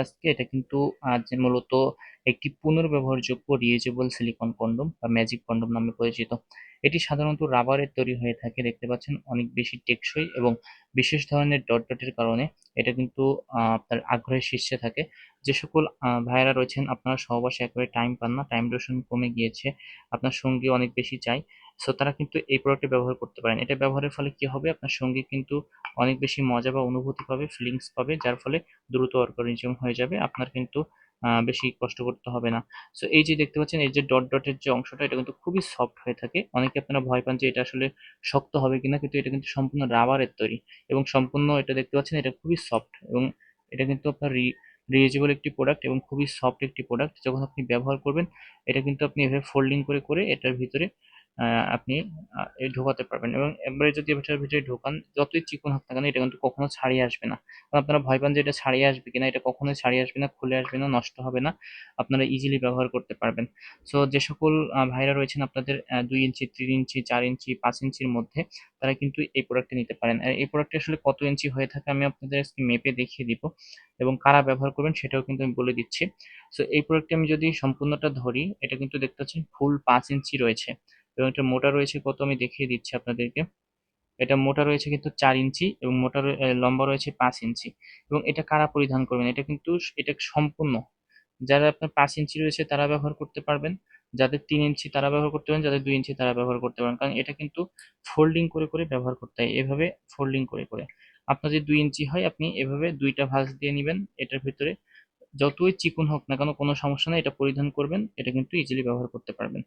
আজকে এটা কিন্তু যে মূলত একটি পুনর্ব্যবহারযোগ্য রিউজেবল সিলিকন কন্ডোম বা ম্যাজিক কন্ডোম নামে পরিচিত। এটি সাধারণত রাবারের তৈরি হয়ে থাকে, দেখতে পাচ্ছেন অনেক বেশি টেকসই এবং বিশেষ ধরনের ডট ডটের কারণে এটা কিন্তু আপনার আগ্রহের শীর্ষে থাকে। যে সকল ভাইয়েরা রয়েছেন আপনারা সহবাসে একেবারে টাইম পান না, টাইম ডিউরেশন কমে গিয়েছে, আপনার সঙ্গী অনেক বেশি চাই, সো তারা কিন্তু এই প্রোডাক্টটি ব্যবহার করতে পারেন। এটা ব্যবহারের ফলে কি হবে, আপনার সঙ্গী কিন্তু অনেক বেশি মজা বা অনুভূতি পাবে, ফিলিংস পাবে, যার ফলে দ্রুত অর্গানিজম হয়ে যাবে, আপনার কিন্তু বেশি কষ্ট করতে হবে না। সো এই যে দেখতে পাচ্ছেন এই যে ডট ডটের যে অংশটা, এটা কিন্তু খুবই সফট হয়ে থাকে। অনেকে আপনারা ভয় পান যে এটা আসলে শক্ত হবে কিনা, কিন্তু এটা কিন্তু সম্পূর্ণ রাবারের তৈরি এবং সম্পূর্ণ এটা দেখতে পাচ্ছেন এটা খুবই সফট এবং এটা কিন্তু আপনার রিউজেবল একটি প্রোডাক্ট এবং খুবই সফট একটি প্রোডাক্ট। যখন আপনি ব্যবহার করবেন এটা কিন্তু আপনি এভাবে ফোল্ডিং করে করে এটার ভিতরে আপনি ঢোকাতে পারবেন এবং একবারে যদি এটার ভিতরে ঢোকান যতই চিকন হোক না কেন এটা কিন্তু কখনো ছাড়িয়ে আসবে না। কারণ আপনারা ভয় পান যে এটা ছাড়িয়ে আসবে কিনা, এটা কখনোই ছাড়িয়ে আসবে না, খুলে আসবে না, নষ্ট হবে না, আপনারা ইজিলি ব্যবহার করতে পারবেন। সো যে সকল ভাইরা রয়েছেন আপনাদের 2 ইঞ্চি, 3 ইঞ্চি, 4 ইঞ্চি, 5 ইঞ্চির মধ্যে, তারা কিন্তু এই প্রোডাক্টটি নিতে পারেন। আর এই প্রোডাক্টটি আসলে কত ইঞ্চি হয়ে থাকে আমি আপনাদের আজকে মেপে দেখিয়ে দিব এবং কারা ব্যবহার করবেন সেটাও কিন্তু আমি বলে দিচ্ছি। সো এই প্রোডাক্টটি আমি যদি সম্পূর্ণটা ধরি, এটা কিন্তু দেখতে পাচ্ছেন ফুল 5 ইঞ্চি রয়েছে এবং এটা মোটা রয়েছে কত আমি দেখিয়ে দিচ্ছি আপনাদেরকে। এটা মোটা রয়েছে কিন্তু 4 ইঞ্চি এবং লম্বা রয়েছে 5 ইঞ্চি। এবং এটা কারা পরিধান করবেন, এটা কিন্তু এটা সম্পূর্ণ যারা আপনার 5 ইঞ্চি রয়েছে তারা ব্যবহার করতে পারবেন, যাদের 3 ইঞ্চি তারা ব্যবহার করতে পারেন, যাদের 2 ইঞ্চি তারা ব্যবহার করতে পারেন, কারণ এটা কিন্তু ফোল্ডিং করে করে ব্যবহার করতে হয়, এভাবে ফোল্ডিং করে করে। আপনার যদি 2 ইঞ্চি হয় আপনি এভাবে দুইটা ভাঁজ দিয়ে নেবেন এটার ভিতরে, যতই চিকন হোক না কেন কোনো সমস্যা নেই, এটা পরিধান করবেন, এটা কিন্তু ইজিলি ব্যবহার করতে পারবেন।